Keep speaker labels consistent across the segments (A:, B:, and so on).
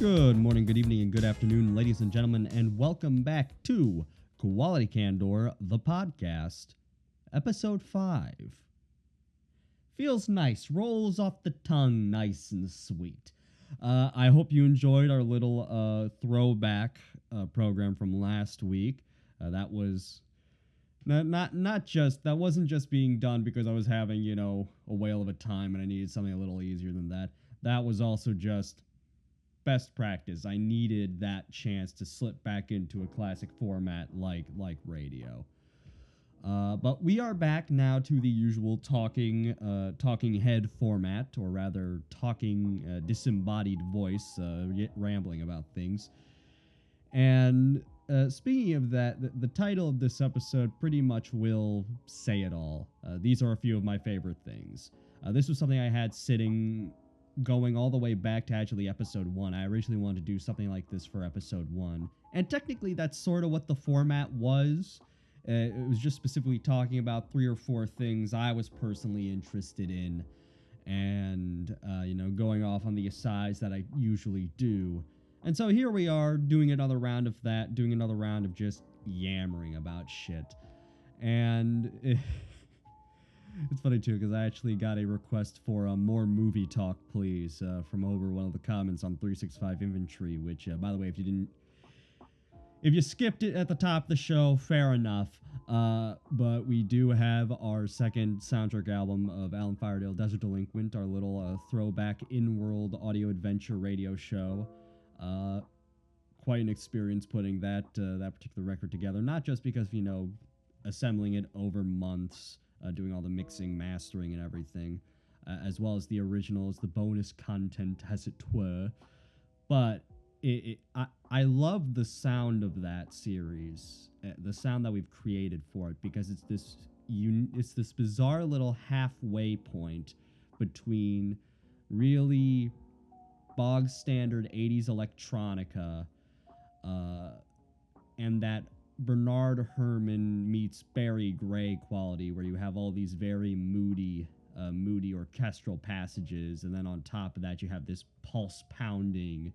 A: Good morning, good evening, and good afternoon, ladies and gentlemen, and welcome back to Quality Candor, the podcast, episode 5. Feels nice, rolls off the tongue nice and sweet. I hope you enjoyed our little throwback program from last week. That was that wasn't just being done because I was having, a whale of a time and I needed something a little easier than that. That was also just best practice. I needed that chance to slip back into a classic format like radio. But we are back now to the usual talking head format, or rather talking disembodied voice, rambling about things. And speaking of that, the title of this episode pretty much will say it all. These are a few of my favorite things. This was something I had sitting going all the way back to actually episode 1. I originally wanted to do something like this for episode 1. And technically that's sort of what the format was. It was just specifically talking about 3 or 4 things I was personally interested in. And, going off on the asides that I usually do. And so here we are doing another round of that, doing another round of just yammering about shit. And it's funny, too, because I actually got a request for more movie talk, please, from over one of the comments on 365 Inventory, which, by the way, if you skipped it at the top of the show, fair enough. But we do have our second soundtrack album of Alan Firedale, Desert Delinquent, our little throwback in-world audio adventure radio show. Quite an experience putting that particular record together, not just because, assembling it over months, doing all the mixing, mastering, and everything, as well as the originals, the bonus content, as it were. But I love the sound of that series, the sound that we've created for it, because it's this bizarre little halfway point between really bog standard 80s electronica and that Bernard Herrmann meets Barry Gray quality, where you have all these very moody orchestral passages, and then on top of that you have this pulse pounding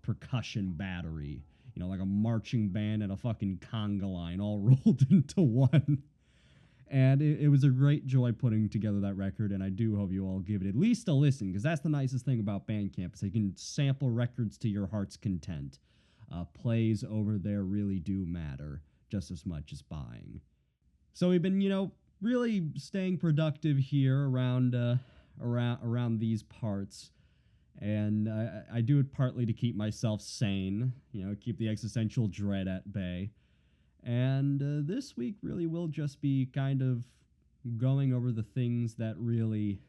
A: percussion battery, like a marching band and a fucking conga line all rolled into one. And it was a great joy putting together that record, and I do hope you all give it at least a listen, because that's the nicest thing about Bandcamp, is you can sample records to your heart's content. Plays over there really do matter just as much as buying. So we've been, really staying productive here around these parts, and I do it partly to keep myself sane, keep the existential dread at bay. And this week really will just be kind of going over the things that really,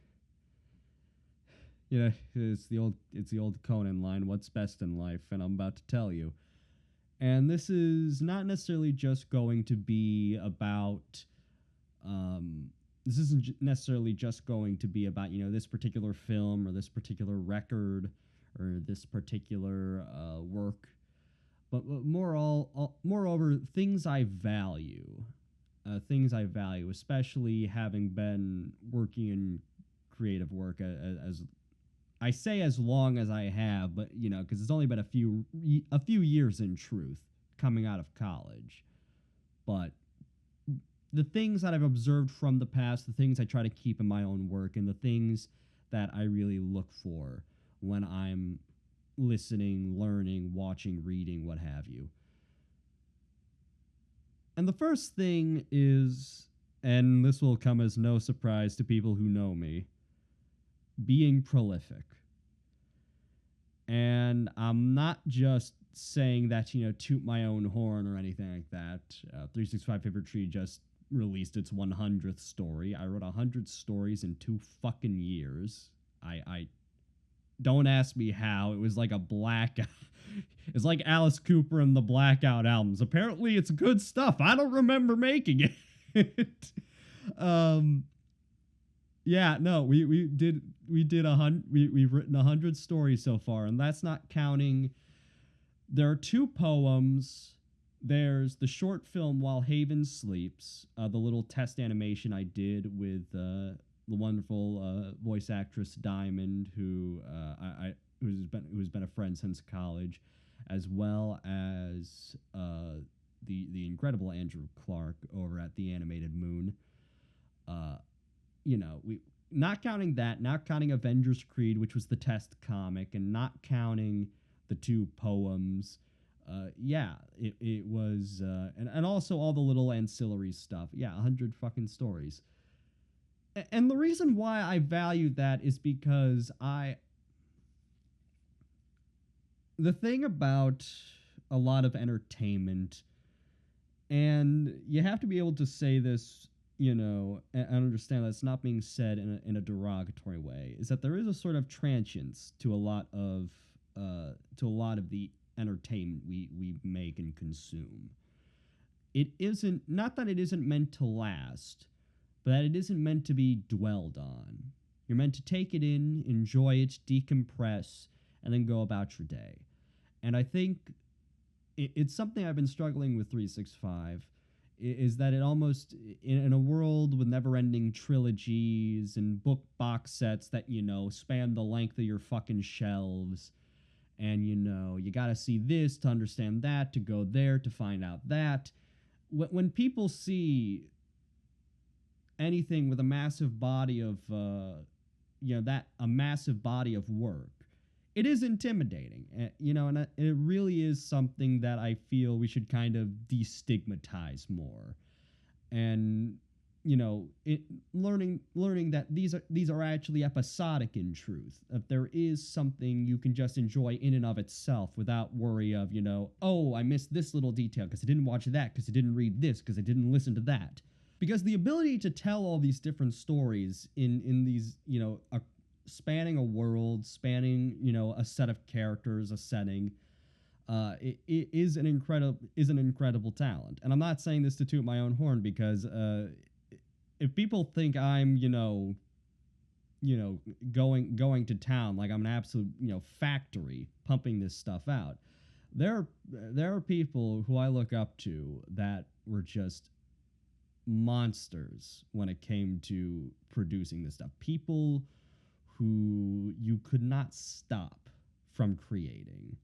A: it's the old Conan line, what's best in life, and I'm about to tell you. And this is not necessarily just going to be about, this isn't necessarily just going to be about, this particular film or this particular record or this particular work, but moreover, things I value. Especially having been working in creative work as I say as long as I have, but because it's only been a few years in truth coming out of college. But the things that I've observed from the past, the things I try to keep in my own work, and the things that I really look for when I'm listening, learning, watching, reading, what have you. And the first thing is, and this will come as no surprise to people who know me, being prolific. And I'm not just saying that, toot my own horn or anything like that. 365 Inventory just released its 100th story. I wrote 100 stories in 2 fucking years. I don't ask me how. It was like a blackout. It's like Alice Cooper and the Blackout albums. Apparently it's good stuff. I don't remember making it. Yeah, no, we've written 100 stories so far, and that's not counting. There are 2 poems. There's the short film While Haven Sleeps, the little test animation I did with the wonderful voice actress Diamond, who's been a friend since college, as well as the incredible Andrew Clark over at the Animated Moon. Uh, we not counting that, not counting Avengers Creed, which was the test comic, and not counting the two poems. It was, and also all the little ancillary stuff. Yeah, 100 fucking stories. And the reason why I value that is because the thing about a lot of entertainment, and you have to be able to say this, and understand that it's not being said in a derogatory way, is that there is a sort of transience to a lot of the entertainment we make and consume. It isn't, not that it isn't meant to last, but that it isn't meant to be dwelled on. You're meant to take it in, enjoy it, decompress, and then go about your day. And I think it's something I've been struggling with 365, is that it almost, in a world with never-ending trilogies and book box sets that, span the length of your fucking shelves, and, you gotta see this to understand that, to go there to find out that. When people see anything with a massive body of, a massive body of work, it is intimidating, and it really is something that I feel we should kind of destigmatize more. And, learning that these are actually episodic in truth. That there is something you can just enjoy in and of itself without worry of, oh, I missed this little detail because I didn't watch that, because I didn't read this, because I didn't listen to that. Because the ability to tell all these different stories in these, spanning a world, spanning, a set of characters, a setting, it is an incredible talent. And I'm not saying this to toot my own horn, because if people think I'm, going to town like I'm an absolute, factory pumping this stuff out, there are people who I look up to that were just monsters when it came to producing this stuff. People who you could not stop from creating.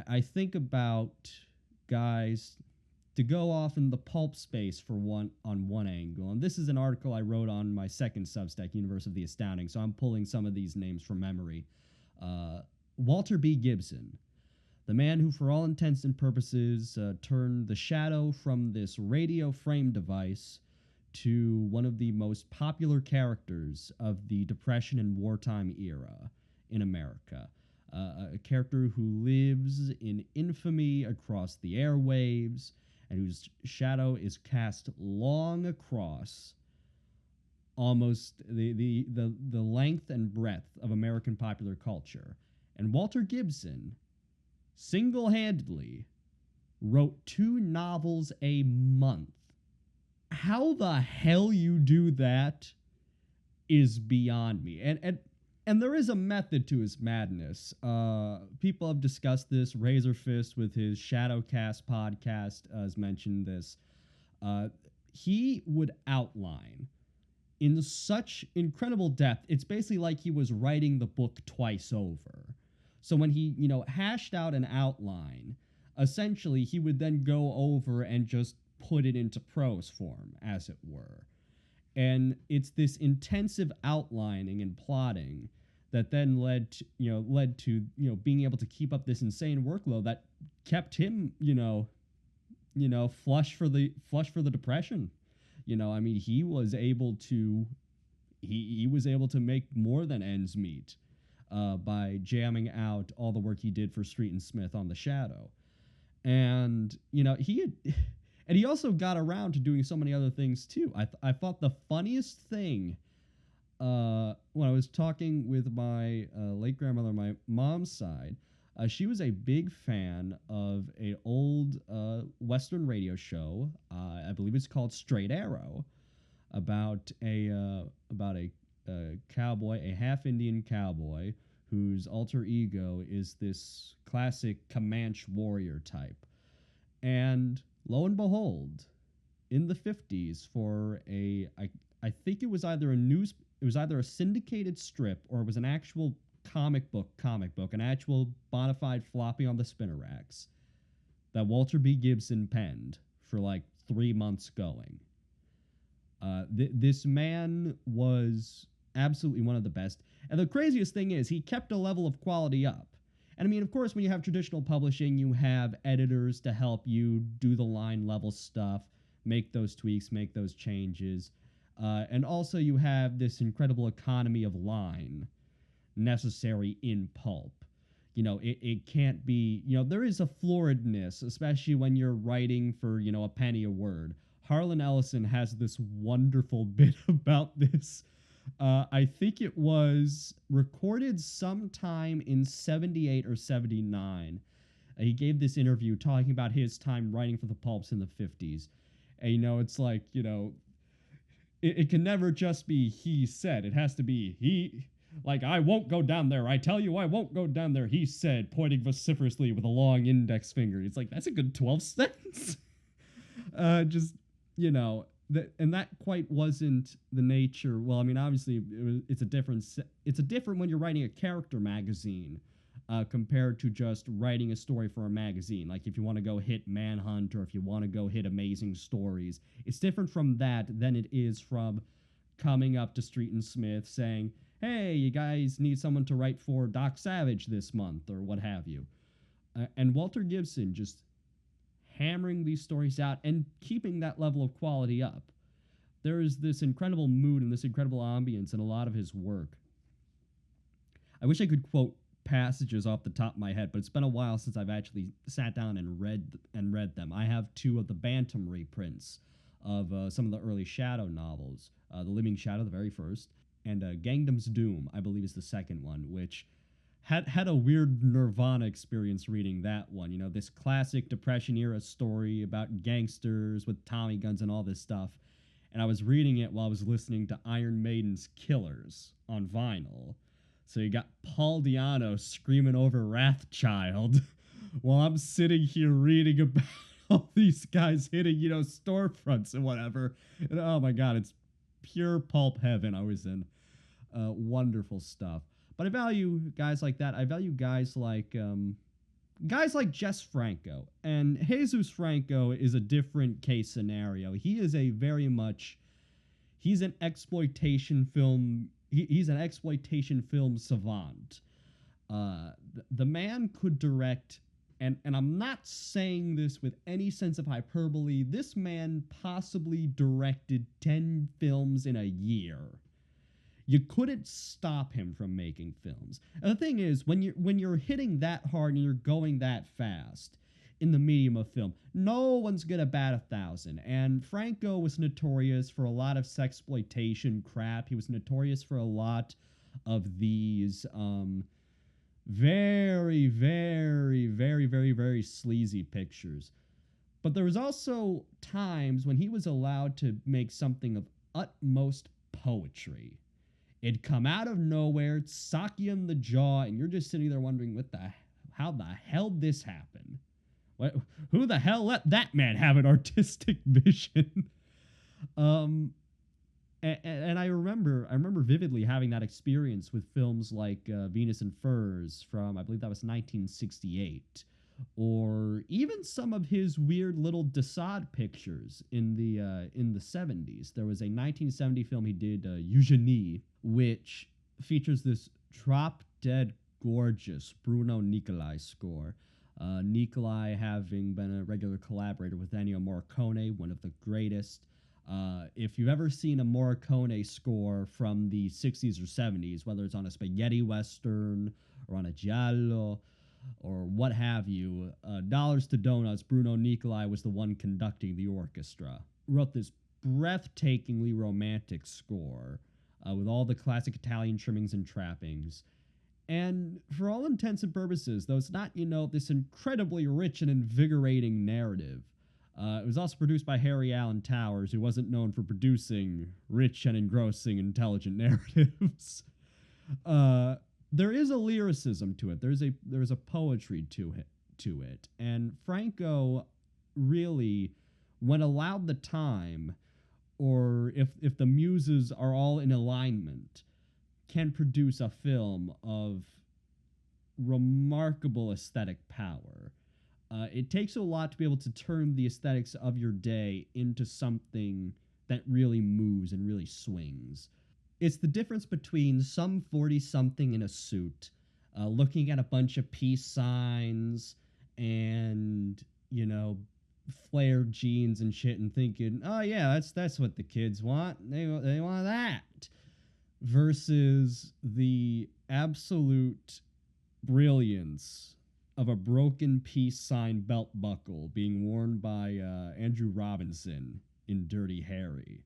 A: I think about guys, to go off in the pulp space for one angle, and this is an article I wrote on my second Substack, Universe of the Astounding, so I'm pulling some of these names from memory. Walter B. Gibson, the man who, for all intents and purposes, turned the shadow from this radio frame device to one of the most popular characters of the Depression and wartime era in America. A character who lives in infamy across the airwaves, and whose shadow is cast long across almost the length and breadth of American popular culture. And Walter Gibson single-handedly wrote 2 novels a month. How the hell you do that is beyond me. And there is a method to his madness. People have discussed this. Razorfist, with his Shadowcast podcast, has mentioned this. He would outline in such incredible depth. It's basically like he was writing the book twice over. So when he, hashed out an outline, essentially he would then go over and just put it into prose form, as it were. And it's this intensive outlining and plotting that then led to being able to keep up this insane workload that kept him, flush for the Depression. He was able to make more than ends meet by jamming out all the work he did for Street and Smith on The Shadow. And, and he also got around to doing so many other things too. I thought the funniest thing, when I was talking with my late grandmother on my mom's side, she was a big fan of an old Western radio show. I believe it's called Straight Arrow, about a cowboy, a half Indian cowboy, whose alter ego is this classic Comanche warrior type. And lo and behold, in the 50s, for I think it was either a syndicated strip, or it was an actual comic book, an actual bona fide floppy on the spinner racks that Walter B. Gibson penned for like 3 months going. This man was absolutely one of the best. And the craziest thing is he kept a level of quality up. And I mean, of course, when you have traditional publishing, you have editors to help you do the line level stuff, make those tweaks, make those changes. And also you have this incredible economy of line necessary in pulp. It can't be, there is a floridness, especially when you're writing for, a penny a word. Harlan Ellison has this wonderful bit about this. I think it was recorded sometime in 78 or 79. He gave this interview talking about his time writing for the pulps in the 50s. And, it's like, it can never just be he said. It has to be he. Like, I won't go down there. I tell you, I won't go down there, he said, pointing vociferously with a long index finger. It's like, that's a good 12 cents. And that quite wasn't the nature. Well, I mean, obviously, it's a different when you're writing a character magazine compared to just writing a story for a magazine. Like, if you want to go hit Manhunt or if you want to go hit Amazing Stories, it's different from that than it is from coming up to Street and Smith saying, hey, you guys need someone to write for Doc Savage this month or what have you. And Walter Gibson just hammering these stories out and keeping that level of quality up. There is this incredible mood and this incredible ambience in a lot of his work. I wish I could quote passages off the top of my head, but it's been a while since I've actually sat down and read them. I have 2 of the Bantam reprints of some of the early Shadow novels. The Living Shadow, the very first, and Gangnam's Doom, I believe, is the second one, which had a weird Nirvana experience reading that one. This classic Depression-era story about gangsters with Tommy guns and all this stuff. And I was reading it while I was listening to Iron Maiden's Killers on vinyl. So you got Paul Di'Anno screaming over Wrathchild while I'm sitting here reading about all these guys hitting, storefronts and whatever. And oh my God, it's pure pulp heaven I was in. Wonderful stuff. But I value guys like that. I value guys like Jess Franco. And Jesus Franco is a different case scenario. He is he's an exploitation film. He's an exploitation film savant. The man could direct, and I'm not saying this with any sense of hyperbole, this man possibly directed 10 films in a year. You couldn't stop him from making films. And the thing is, when you're hitting that hard and you're going that fast in the medium of film, no one's gonna bat 1,000. And Franco was notorious for a lot of sexploitation crap. He was notorious for a lot of these very, very, very, very, very sleazy pictures. But there was also times when he was allowed to make something of utmost poetry. It'd come out of nowhere, it'd sock you in the jaw, and you're just sitting there wondering, how the hell did this happen? Who the hell let that man have an artistic vision? And I remember vividly having that experience with films like Venus and Furs from, I believe that was 1968, or even some of his weird little Desaad pictures in the 70s. There was a 1970 film he did, Eugenie, which features this drop-dead gorgeous Bruno Nicolai score. Nicolai having been a regular collaborator with Ennio Morricone, one of the greatest. If you've ever seen a Morricone score from the 60s or 70s, whether it's on a spaghetti western or on a giallo or what have you, Dollars to Donuts, Bruno Nicolai was the one conducting the orchestra. Wrote this breathtakingly romantic score with all the classic Italian trimmings and trappings. And for all intents and purposes, though it's not, this incredibly rich and invigorating narrative, it was also produced by Harry Alan Towers, who wasn't known for producing rich and engrossing, intelligent narratives. There is a lyricism to it. There's a poetry to it. And Franco really, when allowed the time, or if the muses are all in alignment, can produce a film of remarkable aesthetic power. It takes a lot to be able to turn the aesthetics of your day into something that really moves and really swings. It's the difference between some 40 something in a suit looking at a bunch of peace signs and, you know, flared jeans and shit and thinking, oh yeah, that's what the kids want. They want that. Versus the absolute brilliance of a broken peace sign belt buckle being worn by Andrew Robinson in Dirty Harry.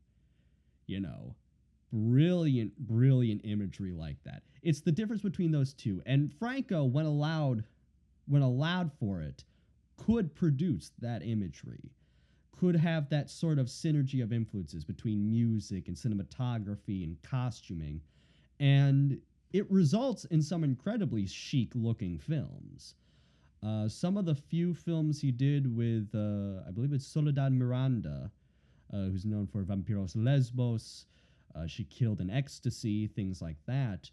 A: You know, brilliant imagery like that. It's the difference between those two. And Franco, when allowed for it, could produce that imagery, could have that sort of synergy of influences between music and cinematography and costuming, and it results in some incredibly chic looking films. Some of the few films he did with, I believe it's Soledad Miranda, who's known for Vampiros Lesbos, She Killed in Ecstasy, things like that.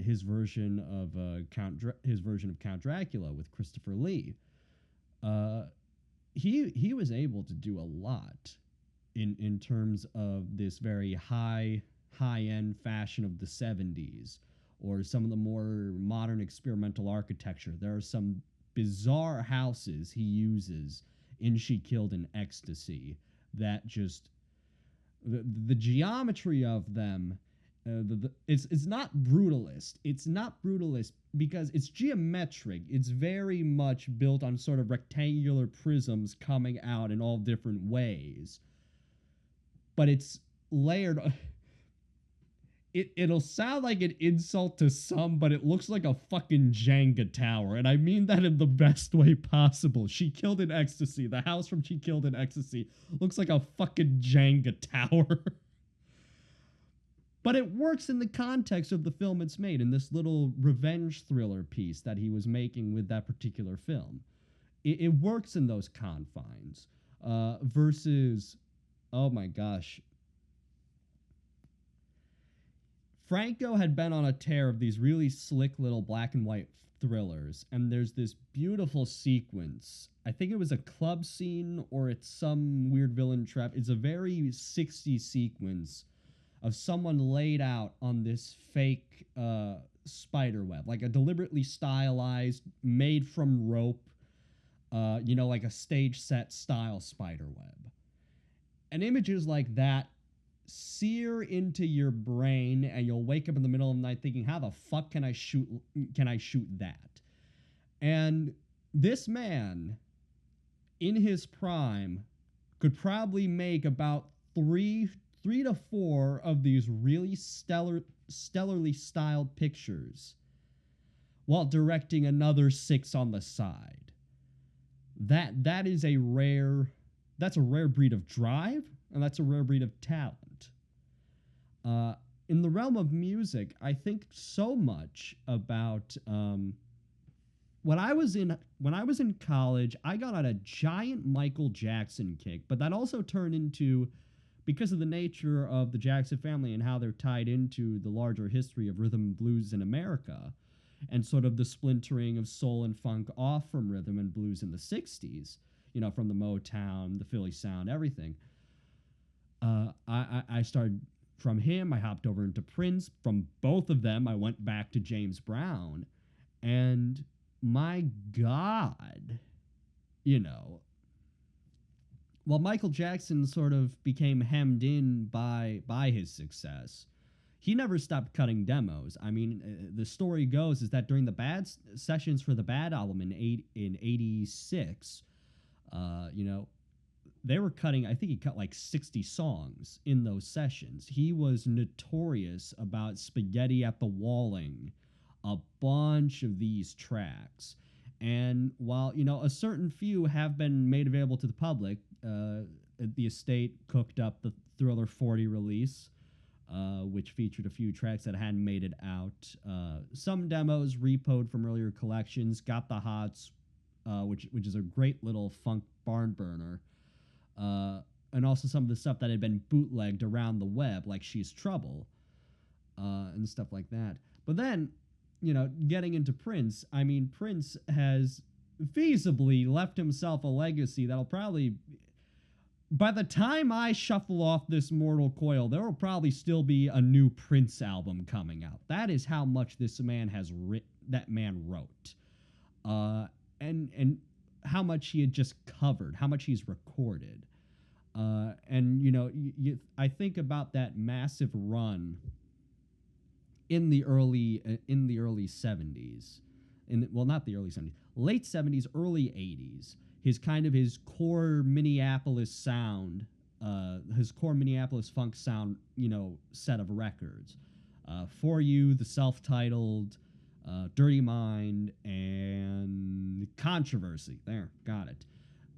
A: His version of Count Dracula with Christopher Lee. He was able to do a lot in terms of this very high end fashion of the 70s, or some of the more modern experimental architecture. There are some bizarre houses he uses in She Killed in Ecstasy that just the geometry of them. It's not brutalist. It's not brutalist because it's geometric. It's very much built on sort of rectangular prisms coming out in all different ways. But it's layered. It'll sound like an insult to some, but it looks like a fucking Jenga tower. And I mean that in the best way possible. She Killed in Ecstasy. The house from She Killed in Ecstasy looks like a fucking Jenga tower. But it works in the context of the film it's made, in this little revenge thriller piece that he was making with that particular film. It works in those confines. Versus, oh my gosh, Franco had been on a tear of these really slick little black and white thrillers, and there's this beautiful sequence. I think it was a club scene or it's some weird villain trap. It's a very 60s sequence of someone laid out on this fake spider web, like a deliberately stylized, made from rope, like a stage set style spider web. And images like that sear into your brain, and you'll wake up in the middle of the night thinking, how the fuck can I shoot that? And this man, in his prime, could probably make about three to four of these really stellarly styled pictures while directing another 6 on the side. That is a rare breed of drive, and that's a rare breed of talent. In the realm of music, I think so much about when I was in college, I got on a giant Michael Jackson kick, but that also turned into, because of the nature of the Jackson family and how they're tied into the larger history of rhythm and blues in America, and sort of the splintering of soul and funk off from rhythm and blues in the 60s, from the Motown, the Philly sound, everything. I started from him, I hopped over into Prince. From both of them, I went back to James Brown. And my God, while Michael Jackson sort of became hemmed in by his success, he never stopped cutting demos. I mean, the story goes is that during the Bad sessions for the Bad album in 86, they were cutting, I think he cut like 60 songs in those sessions. He was notorious about spaghetti at the walling a bunch of these tracks. And while, a certain few have been made available to the public, the estate cooked up the Thriller 40 release, which featured a few tracks that hadn't made it out. Some demos repoed from earlier collections, Got the Hots, which is a great little funk barn burner. And also some of the stuff that had been bootlegged around the web, like She's Trouble. and stuff like that. But then, getting into Prince, I mean, Prince has feasibly left himself a legacy that'll probably, by the time I shuffle off this mortal coil, there will probably still be a new Prince album coming out. That is how much this man has that man wrote, and how much he had just covered, how much he's recorded, and I think about that massive run in the early 70s, not the early 70s, late 70s, early 80s. His core Minneapolis sound, his core Minneapolis funk sound, set of records. For You, the self-titled, Dirty Mind, and Controversy. There, got it.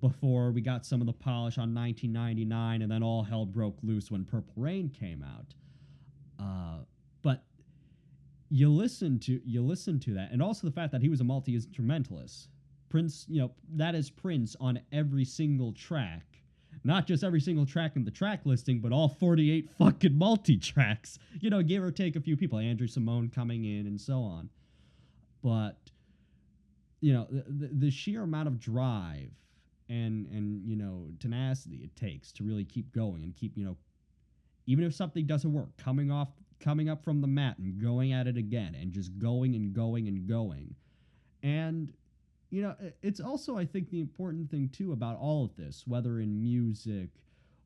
A: Before we got some of the polish on 1999, and then all hell broke loose when Purple Rain came out. But you listen to that, and also the fact that he was a multi-instrumentalist. Prince, that is Prince on every single track. Not just every single track in the track listing, but all 48 fucking multi-tracks. Give or take a few people. Andrew Simone coming in and so on. But, the sheer amount of drive and tenacity it takes to really keep going and keep, even if something doesn't work, coming up from the mat and going at it again and just going and going and going. And it's also, I think, the important thing, too, about all of this, whether in music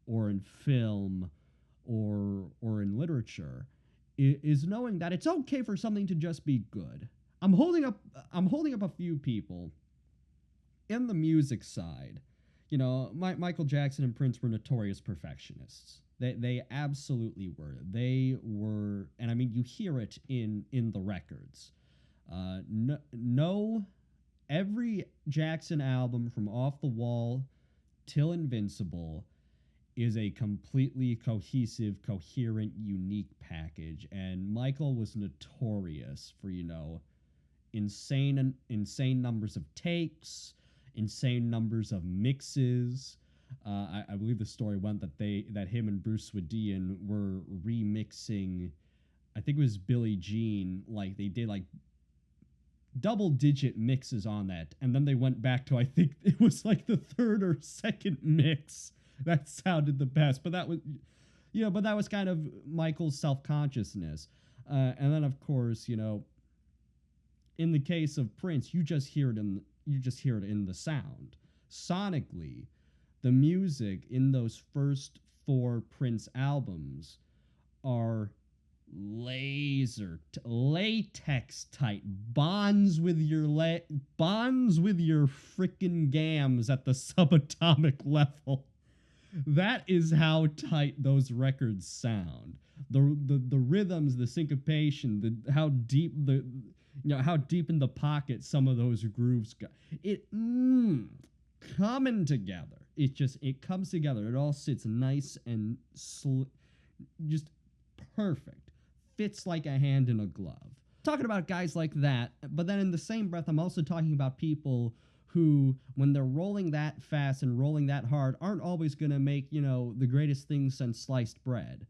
A: or in film or in literature, is knowing that it's okay for something to just be good. I'm holding up a few people in the music side. Michael Jackson and Prince were notorious perfectionists. They absolutely were. They were, and I mean, you hear it in the records. Every Jackson album from Off the Wall till Invincible is a completely cohesive, coherent, unique package. And Michael was notorious for, insane numbers of takes, insane numbers of mixes. I believe the story went that him and Bruce Swedien were remixing, I think it was Billie Jean, like they did like double-digit mixes on that, and then they went back to, I think it was like the third or second mix that sounded the best. But that was kind of Michael's self-consciousness. And then, of course, in the case of Prince, you just hear it in the sound. Sonically, the music in those first 4 Prince albums are latex tight, bonds with your frickin' gams at the subatomic level. That is how tight those records sound. The rhythms, the syncopation, how deep in the pocket some of those grooves go. Coming together. It comes together. It all sits nice and just perfect. Fits like a hand in a glove. Talking about guys like that, but then in the same breath, I'm also talking about people who, when they're rolling that fast and rolling that hard, aren't always going to make, the greatest things since sliced bread.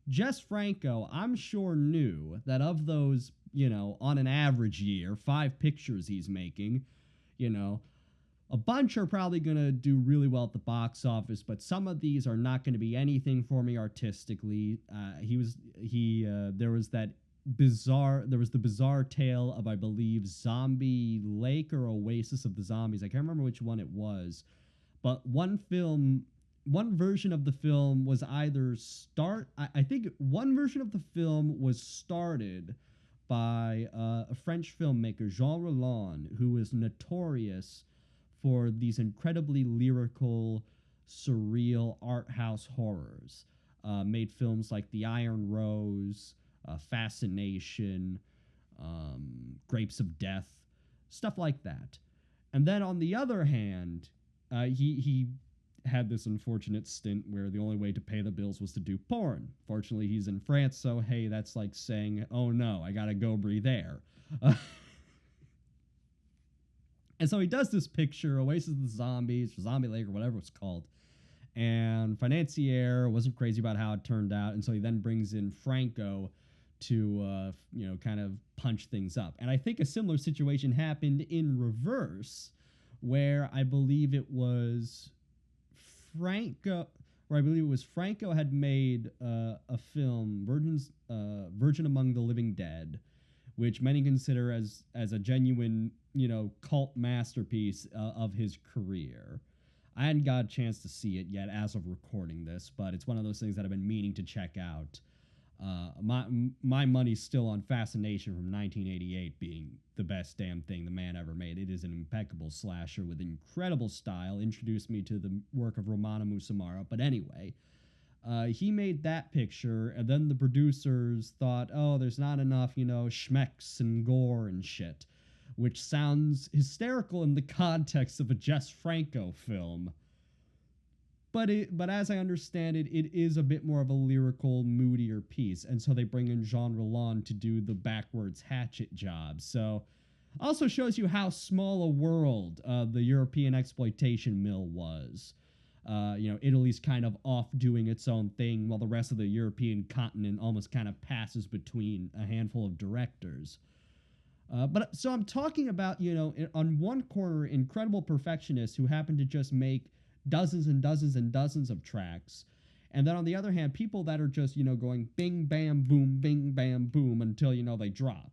A: Jess Franco, I'm sure, knew that of those, on an average year, 5 pictures he's making, a bunch are probably going to do really well at the box office, but some of these are not going to be anything for me artistically. There was the bizarre tale of, I believe, Zombie Lake or Oasis of the Zombies. I can't remember which one it was, but one version of the film was I think one version of the film was started by a French filmmaker, Jean Rollin, who was notorious for these incredibly lyrical, surreal art house horrors. Made films like The Iron Rose, Fascination, Grapes of Death, stuff like that. And then on the other hand, he had this unfortunate stint where the only way to pay the bills was to do porn. Fortunately, he's in France, so hey, that's like saying, oh no, I gotta go breathe air. And so he does this picture, Oasis of the Zombies, or Zombie Lake, or whatever it's called. And financier wasn't crazy about how it turned out, and so he then brings in Franco to kind of punch things up. And I think a similar situation happened in reverse, where I believe it was Franco, Franco had made a film, Virgin Among the Living Dead, which many consider as a genuine cult masterpiece of his career. I hadn't got a chance to see it yet as of recording this, but it's one of those things that I've been meaning to check out. My money's still on Fascination from 1988 being the best damn thing the man ever made. It is an impeccable slasher with incredible style. Introduced me to the work of Romana Musumara. But anyway, he made that picture, and then the producers thought, oh, there's not enough, schmecks and gore and shit, which sounds hysterical in the context of a Jess Franco film. But as I understand it, it is a bit more of a lyrical, moodier piece, and so they bring in Jean Roland to do the backwards hatchet job. So, also shows you how small a world the European exploitation mill was. Italy's kind of off doing its own thing, while the rest of the European continent almost kind of passes between a handful of directors. But so I'm talking about, on one corner, incredible perfectionists who happen to just make dozens and dozens and dozens of tracks. And then on the other hand, people that are just, going bing, bam, boom until, they drop.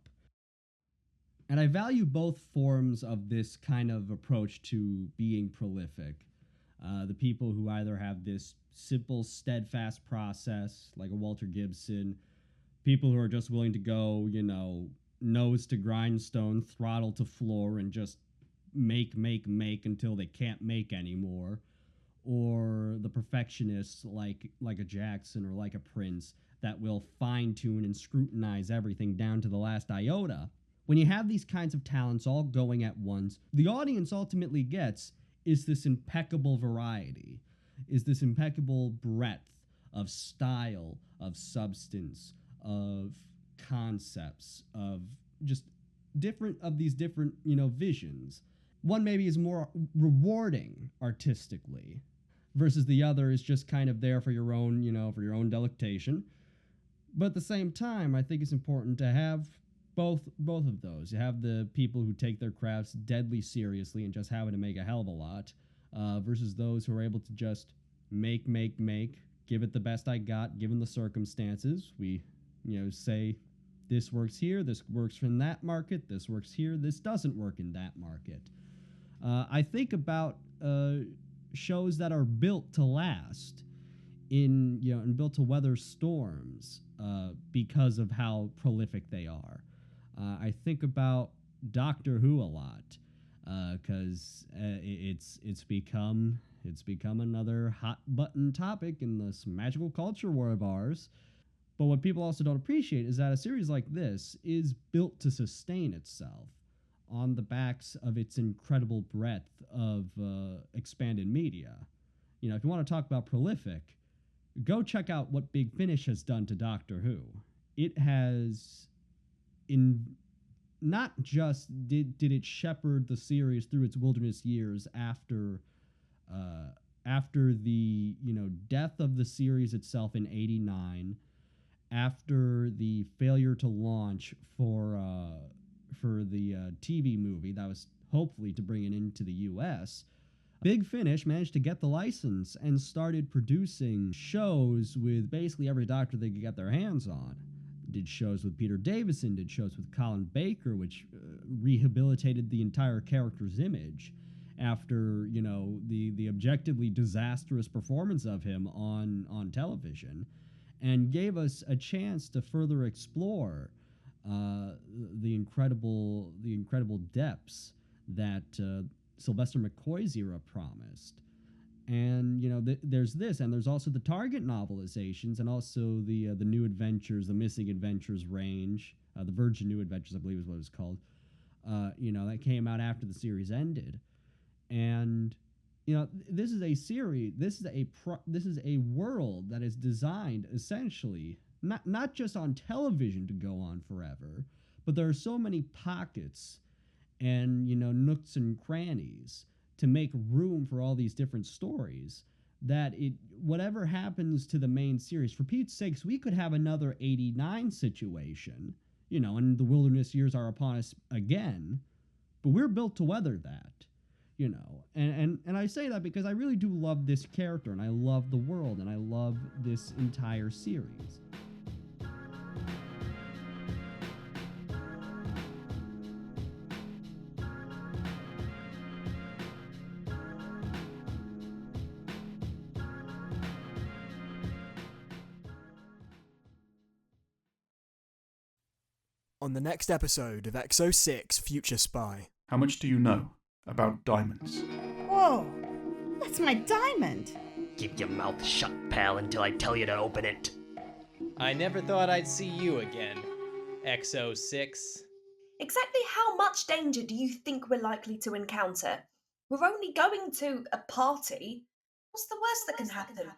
A: And I value both forms of this kind of approach to being prolific. The people who either have this simple, steadfast process, like a Walter Gibson, people who are just willing to go, nose to grindstone, throttle to floor, and just make until they can't make anymore, or the perfectionists like a Jackson or like a Prince that will fine-tune and scrutinize everything down to the last iota. When you have these kinds of talents all going at once, the audience ultimately gets is this impeccable variety, is this impeccable breadth of style, of substance, of concepts, of just these different visions. One maybe is more rewarding artistically, versus the other is just kind of there for your own delectation. But at the same time, I think it's important to have both of those. You have the people who take their crafts deadly seriously and just happen to make a hell of a lot, versus those who are able to just make, give it the best I got, given the circumstances. We, say this works here, this works in that market, this works here, this doesn't work in that market. I think about shows that are built to last, and built to weather storms because of how prolific they are. I think about Doctor Who a lot because it's become another hot button topic in this magical culture war of ours. But what people also don't appreciate is that a series like this is built to sustain itself on the backs of its incredible breadth of expanded media. If you want to talk about prolific, go check out what Big Finish has done to Doctor Who. It has, not just did it shepherd the series through its wilderness years after the death of the series itself in '89, after the failure to launch for the TV movie that was hopefully to bring it into the U.S., Big Finish managed to get the license and started producing shows with basically every doctor they could get their hands on. Did shows with Peter Davison, did shows with Colin Baker, which rehabilitated the entire character's image after, the objectively disastrous performance of him on television, and gave us a chance to further explore the incredible depths that Sylvester McCoy's era promised. And there's this, and there's also the Target novelizations, and also the New Adventures, the Missing Adventures range, the Virgin New Adventures, I believe is what it was called. That came out after the series ended, and this is a series. This is a world that is designed essentially not just on television to go on forever, but there are so many pockets and nooks and crannies to make room for all these different stories that it whatever happens to the main series, for Pete's sakes, we could have another 89 situation, and the wilderness years are upon us again, but we're built to weather that. And I say that because I really do love this character, and I love the world, and I love this entire series.
B: On the next episode of XO6 Future Spy.
C: How much do you know about diamonds?
D: Whoa, that's my diamond.
E: Keep your mouth shut, pal, until I tell you to open it.
F: I never thought I'd see you again, XO6.
G: Exactly how much danger do you think we're likely to encounter? We're only going to a party. What's the worst that can happen?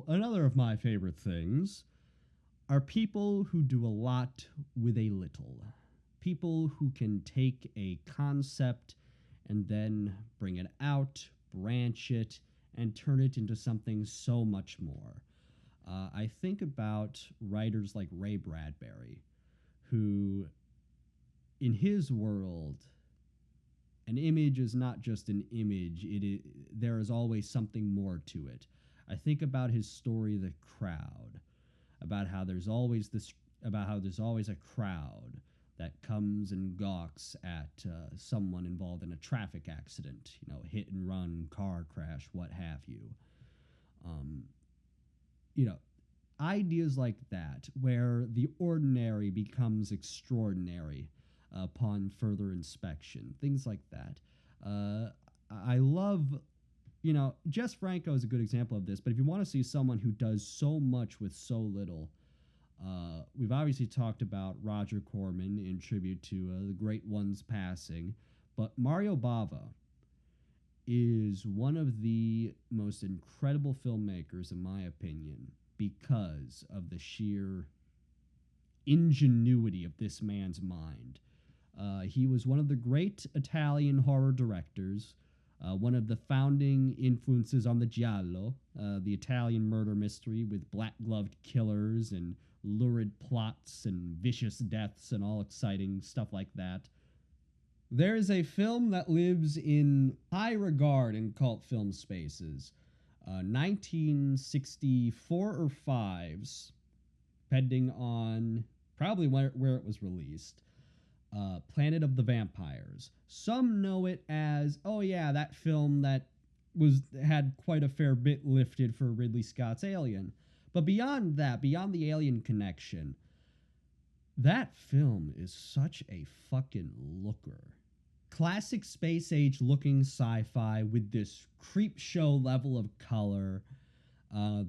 A: Another of my favorite things are people who do a lot with a little. People who can take a concept and then bring it out, branch it, and turn it into something so much more. I think about writers like Ray Bradbury, who, in his world, an image is not just an image. There is always something more to it. I think about his story, The Crowd, about how there's always a crowd that comes and gawks at someone involved in a traffic accident, hit and run, car crash, what have you. Ideas like that, where the ordinary becomes extraordinary upon further inspection, things like that. I love. Jess Franco is a good example of this, but if you want to see someone who does so much with so little, we've obviously talked about Roger Corman in tribute to the great ones passing, but Mario Bava is one of the most incredible filmmakers, in my opinion, because of the sheer ingenuity of this man's mind. He was one of the great Italian horror directors, one of the founding influences on the Giallo, the Italian murder mystery with black-gloved killers and lurid plots and vicious deaths and all exciting stuff like that. There is a film that lives in high regard in cult film spaces. 1964 or 5's, depending on probably where it was released. Planet of the Vampires. Some know it as, oh yeah, that film that had quite a fair bit lifted for Ridley Scott's Alien. But beyond that, beyond the Alien connection, that film is such a fucking looker. Classic space age looking sci-fi with this creep show level of color,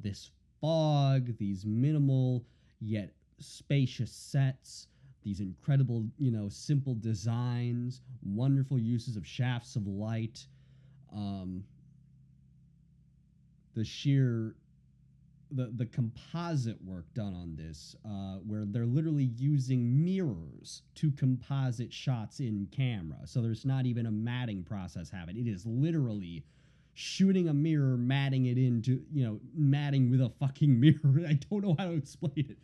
A: this fog, these minimal yet spacious sets, these incredible, simple designs, wonderful uses of shafts of light, the composite work done on this, where they're literally using mirrors to composite shots in camera. So there's not even a matting process happening. It is literally shooting a mirror, matting it into, matting with a fucking mirror. I don't know how to explain it.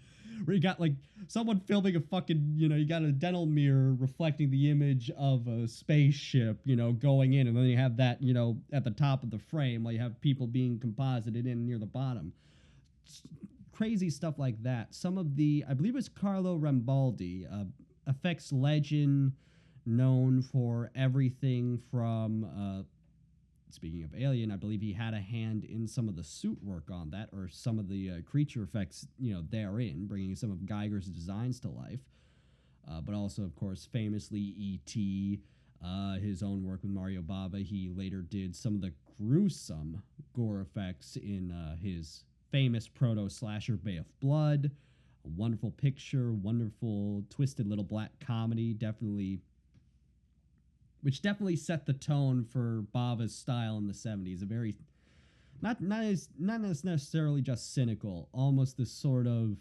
A: where you got like someone filming a fucking, you got a dental mirror reflecting the image of a spaceship, going in, and then you have that, at the top of the frame while you have people being composited in near the bottom. Crazy stuff like that. Some of the, I believe it's Carlo Rambaldi, effects legend, known for everything from, speaking of Alien, I believe he had a hand in some of the suit work on that, or some of the creature effects, therein, bringing some of Geiger's designs to life. But also, of course, famously E.T., his own work with Mario Bava. He later did some of the gruesome gore effects in his famous proto-slasher Bay of Blood. A wonderful picture, wonderful twisted little black comedy, which definitely set the tone for Bava's style in the 70s. A very, not necessarily just cynical, almost this sort of,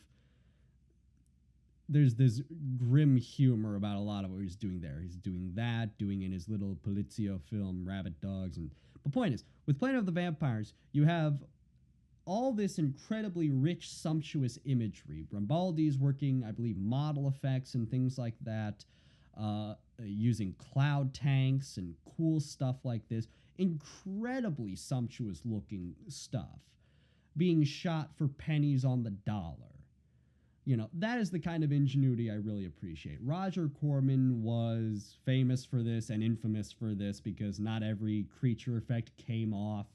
A: there's this grim humor about a lot of what he's doing there. He's doing that, doing in his little Polizio film, Rabbit Dogs. And the point is, with Planet of the Vampires, you have all this incredibly rich, sumptuous imagery. Rambaldi's working, I believe, model effects and things like that, using cloud tanks and cool stuff like this. Incredibly sumptuous looking stuff being shot for pennies on the dollar. That is the kind of ingenuity I really appreciate. Roger Corman was famous for this and infamous for this because not every creature effect came off.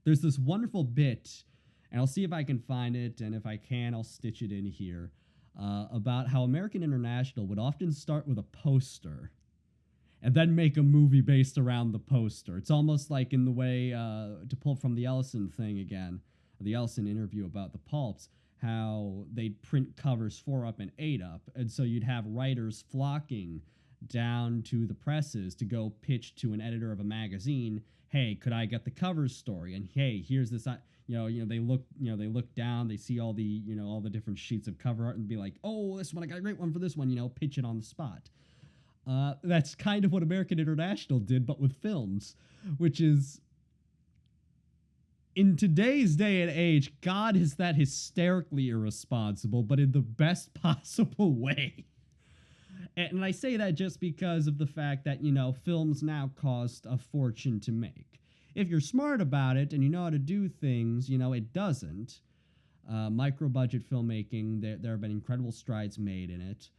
A: There's this wonderful bit, and I'll see if I can find it, and if I can, I'll stitch it in here, about how American International would often start with a poster and then make a movie based around the poster. It's almost like in the way, to pull from the Ellison thing again, the Ellison interview about the pulps, how they'd print covers 4 up and 8 up, and so you'd have writers flocking down to the presses to go pitch to an editor of a magazine, hey, could I get the cover story? And hey, here's this, they look down, they see all the, all the different sheets of cover art and be like, oh, this one, I got a great one for this one, pitch it on the spot. That's kind of what American International did, but with films, which is, in today's day and age, God, is that hysterically irresponsible, but in the best possible way. And I say that just because of the fact that, films now cost a fortune to make. If you're smart about it and you know how to do things, it doesn't. Micro-budget filmmaking, there have been incredible strides made in it.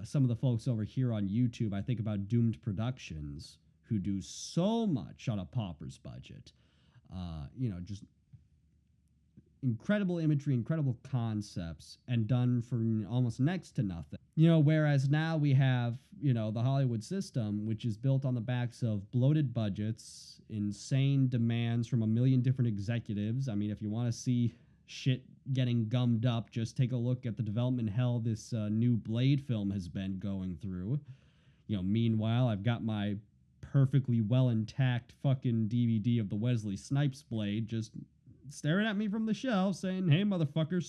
A: Some of the folks over here on YouTube, I think about Doomed Productions, who do so much on a pauper's budget. Just incredible imagery, incredible concepts, and done for almost next to nothing. Whereas now we have, the Hollywood system, which is built on the backs of bloated budgets, insane demands from a million different executives. I mean, if you want to see shit getting gummed up, just take a look at the development hell this new Blade film has been going through. Meanwhile, I've got my perfectly well intact fucking DVD of the Wesley Snipes Blade just staring at me from the shelf saying, hey, motherfucker,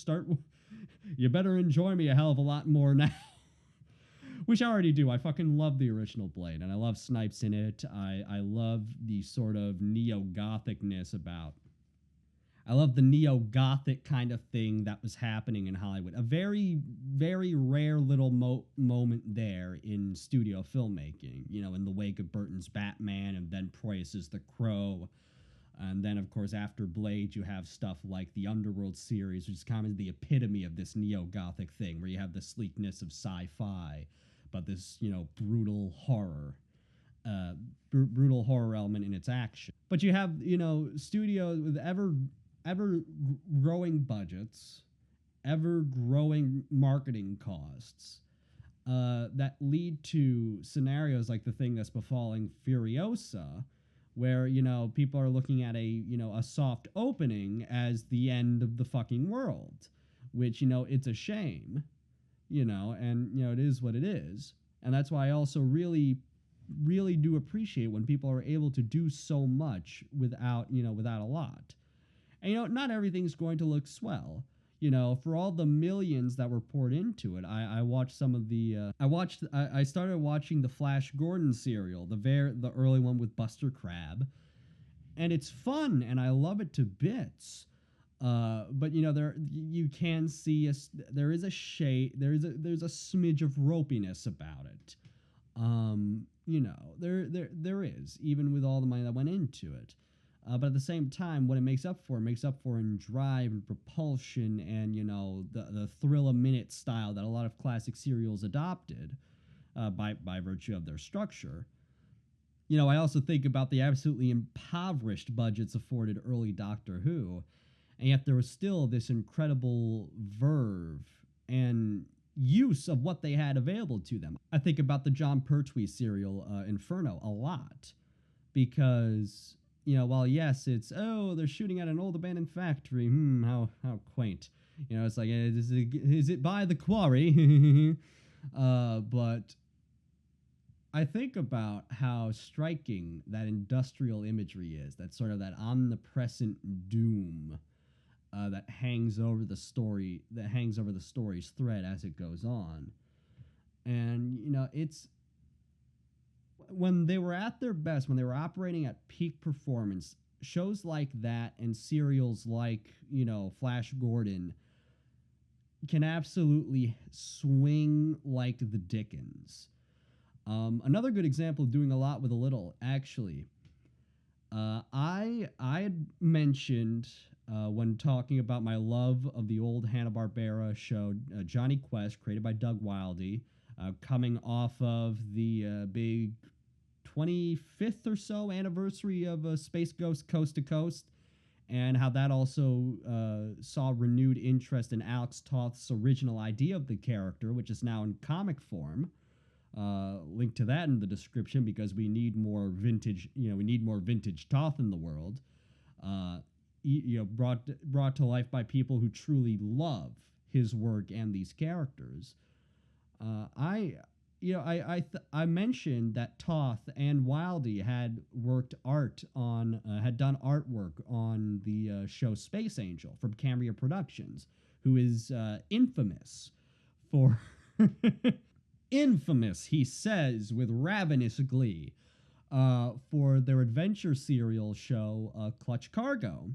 A: you better enjoy me a hell of a lot more now. Which I already do. I fucking love the original Blade, and I love Snipes in it. I love the sort of neo-gothicness about. I love the neo-gothic kind of thing that was happening in Hollywood. A very, very rare little moment there in studio filmmaking, in the wake of Burton's Batman and then Proyas's The Crow. And then, of course, after Blade, you have stuff like the Underworld series, which is kind of the epitome of this neo-gothic thing, where you have the sleekness of sci-fi, but this, brutal horror. Brutal horror element in its action. But you have, studios with ever growing budgets, ever growing marketing costs, that lead to scenarios like the thing that's befalling Furiosa, where, people are looking at a soft opening as the end of the fucking world, which, it's a shame, and, it is what it is. And that's why I also really, really do appreciate when people are able to do so much without a lot. And, not everything's going to look swell. For all the millions that were poured into it, I watched some of the, I started watching the Flash Gordon serial, the early one with Buster Crabbe, and it's fun, and I love it to bits. But you know, you can see there is a shade, there's a smidge of ropiness about it. You know, there is, even with all the money that went into it. But at the same time, what it makes up for in drive and propulsion and, you know, the thrill a minute style that a lot of classic serials adopted by virtue of their structure. You know, I also think about the absolutely impoverished budgets afforded early Doctor Who, and yet there was still this incredible verve and use of what they had available to them. I think about the John Pertwee serial Inferno a lot, because, you know, while yes, it's, oh, they're shooting at an old abandoned factory, how quaint. You know, it's like, is it by the quarry? But I think about how striking that industrial imagery is, that sort of that omnipresent doom that hangs over the story's thread as it goes on. And, you know, it's when they were at their best, when they were operating at peak performance, shows like that and serials like, you know, Flash Gordon can absolutely swing like the Dickens. Another good example of doing a lot with a little, actually. I had mentioned when talking about my love of the old Hanna-Barbera show, Johnny Quest, created by Doug Wildey, coming off of the big 25th or so anniversary of Space Ghost Coast to Coast, and how that also saw renewed interest in Alex Toth's original idea of the character, which is now in comic form. Link to that in the description, because we need more vintage, you know, we need more vintage Toth in the world. You know, brought to life by people who truly love his work and these characters. I mentioned that Toth and Wildey had done artwork on the show Space Angel from Cambria Productions, who is infamous for infamous, he says with ravenous glee, for their adventure serial show Clutch Cargo,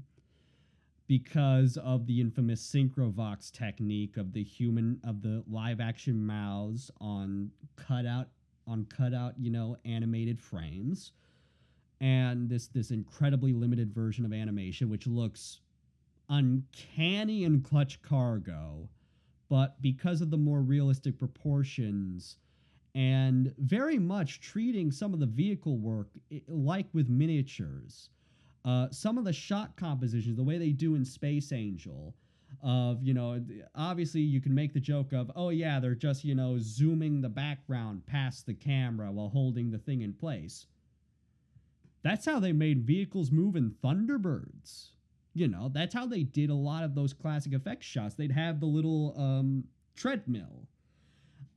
A: because of the infamous Synchrovox technique of the live action mouths on cutout, you know, animated frames, and this incredibly limited version of animation which looks uncanny in Clutch Cargo, but because of the more realistic proportions and very much treating some of the vehicle work like with miniatures. Some of the shot compositions, the way they do in Space Angel, of, you know, obviously you can make the joke of, oh yeah, they're just, you know, zooming the background past the camera while holding the thing in place. That's how they made vehicles move in Thunderbirds. You know, that's how they did a lot of those classic effects shots. They'd have the little treadmill.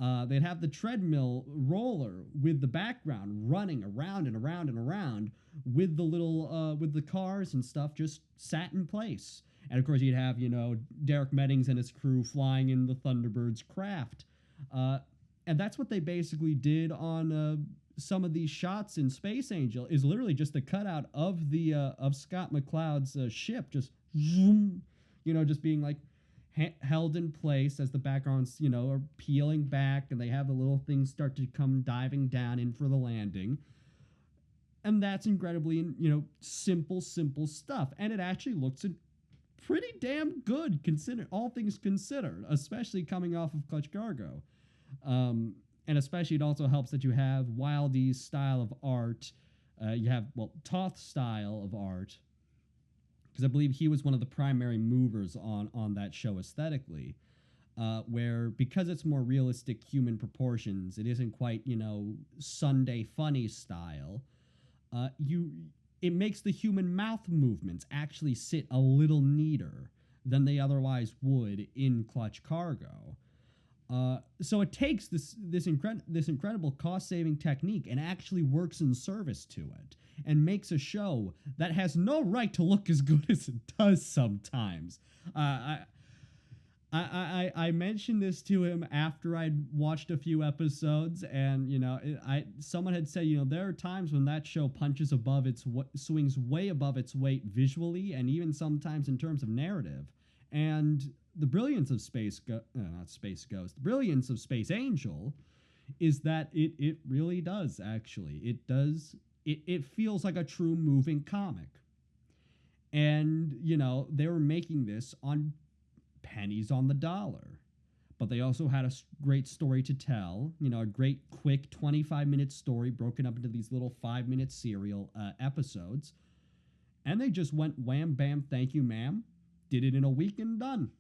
A: They'd have the treadmill roller with the background running around and around and around with the little, with the cars and stuff just sat in place. And of course you'd have, you know, Derek Meddings and his crew flying in the Thunderbird's craft. And that's what they basically did on some of these shots in Space Angel, is literally just a cutout of the of Scott McCloud's ship, just zoom, you know, just being like held in place as the backgrounds, you know, are peeling back, and they have the little things start to come diving down in for the landing. And that's incredibly, you know, simple stuff, and it actually looks pretty damn good, all things considered, especially coming off of Clutch Cargo. And especially it also helps that you have Wildey's style of art. You have, well, Toth's style of art, because I believe he was one of the primary movers on that show aesthetically, where, because it's more realistic human proportions, it isn't quite, you know, Sunday funny style. It makes the human mouth movements actually sit a little neater than they otherwise would in Clutch Cargo. So it takes this incredible cost-saving technique and actually works in service to it, and makes a show that has no right to look as good as it does sometimes. I I mentioned this to him after I'd watched a few episodes, and someone had said, there are times when that show punches above its swings way above its weight visually, and even sometimes in terms of narrative. And the brilliance of not Space Ghost, the brilliance of Space Angel is that it really does, actually. It feels like a true moving comic. And, they were making this on pennies on the dollar. But they also had a great story to tell, a great, quick 25-minute story broken up into these little 5-minute serial episodes. And they just went wham, bam, thank you, ma'am. Did it in a week and done.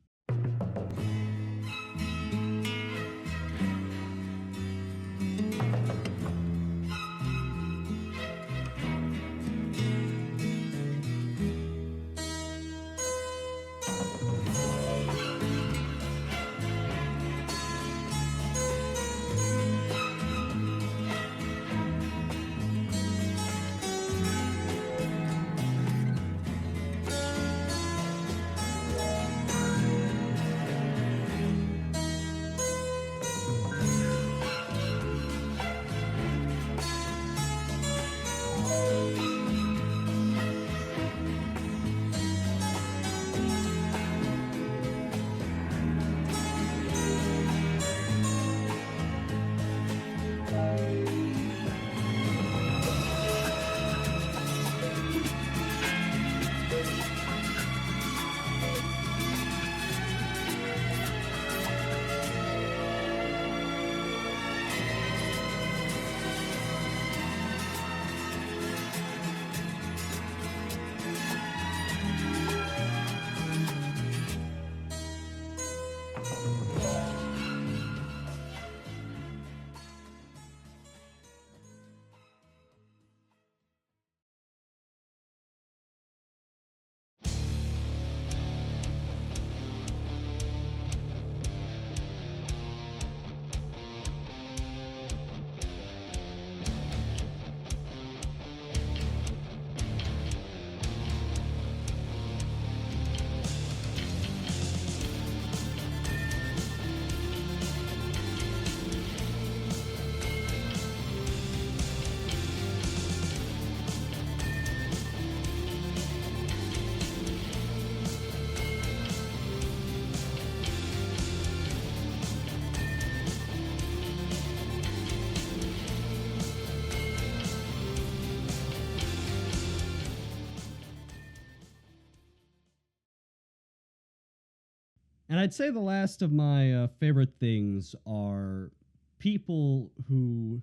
A: And I'd say the last of my favorite things are people who,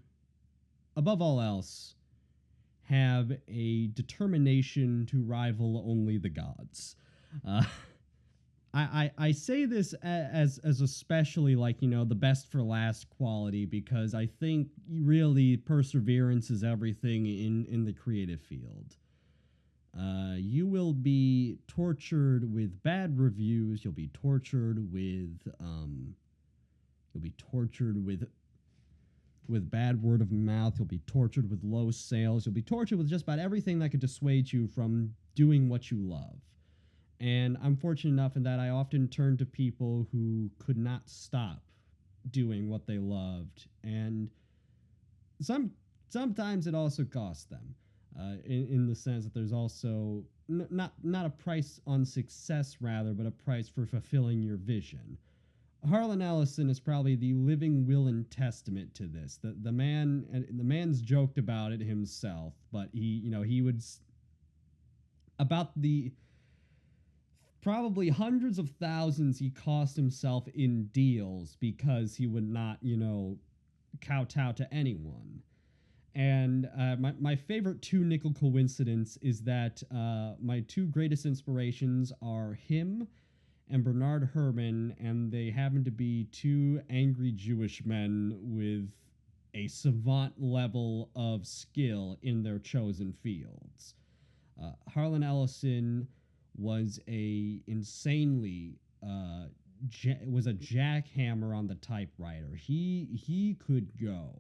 A: above all else, have a determination to rival only the gods. I say this as especially like, the best for last quality, because I think really perseverance is everything in the creative field. You will be tortured with bad reviews. You'll be tortured with bad word of mouth. You'll be tortured with low sales. You'll be tortured with just about everything that could dissuade you from doing what you love. And I'm fortunate enough in that I often turn to people who could not stop doing what they loved, and sometimes it also costs them. In the sense that there's also not a price on success, rather, but a price for fulfilling your vision. Harlan Ellison is probably the living will and testament to this. The man's joked about it himself, but he would about the probably hundreds of thousands he cost himself in deals because he would not kowtow to anyone. And my favorite two nickel coincidence is that my two greatest inspirations are him and Bernard Herrmann, and they happen to be two angry Jewish men with a savant level of skill in their chosen fields. Harlan Ellison was a jackhammer on the typewriter. He could go.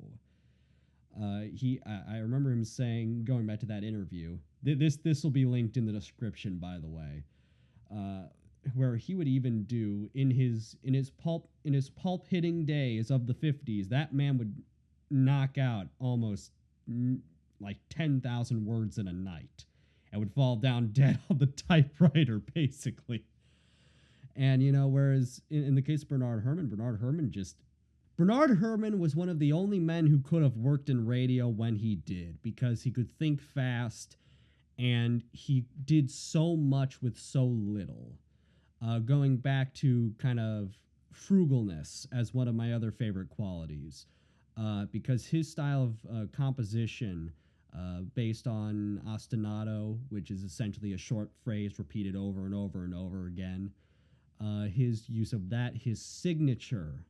A: I remember him saying, going back to that interview, this will be linked in the description, by the way. where he would even do in his pulp hitting days of the 50s, that man would knock out almost like 10,000 words in a night and would fall down dead on the typewriter, basically. And, whereas in the case of Bernard Herrmann was one of the only men who could have worked in radio when he did, because he could think fast and he did so much with so little. Going back to kind of frugalness as one of my other favorite qualities, because his style of composition, based on ostinato, which is essentially a short phrase repeated over and over and over again, his use of that, his signature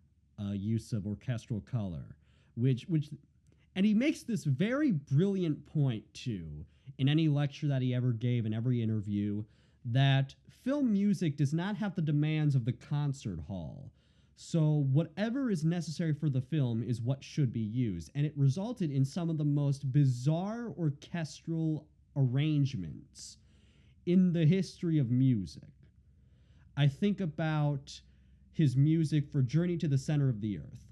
A: use of orchestral color, and he makes this very brilliant point too in any lecture that he ever gave, in every interview, that film music does not have the demands of the concert hall. So whatever is necessary for the film is what should be used. And it resulted in some of the most bizarre orchestral arrangements in the history of music. I think about his music for Journey to the Center of the Earth.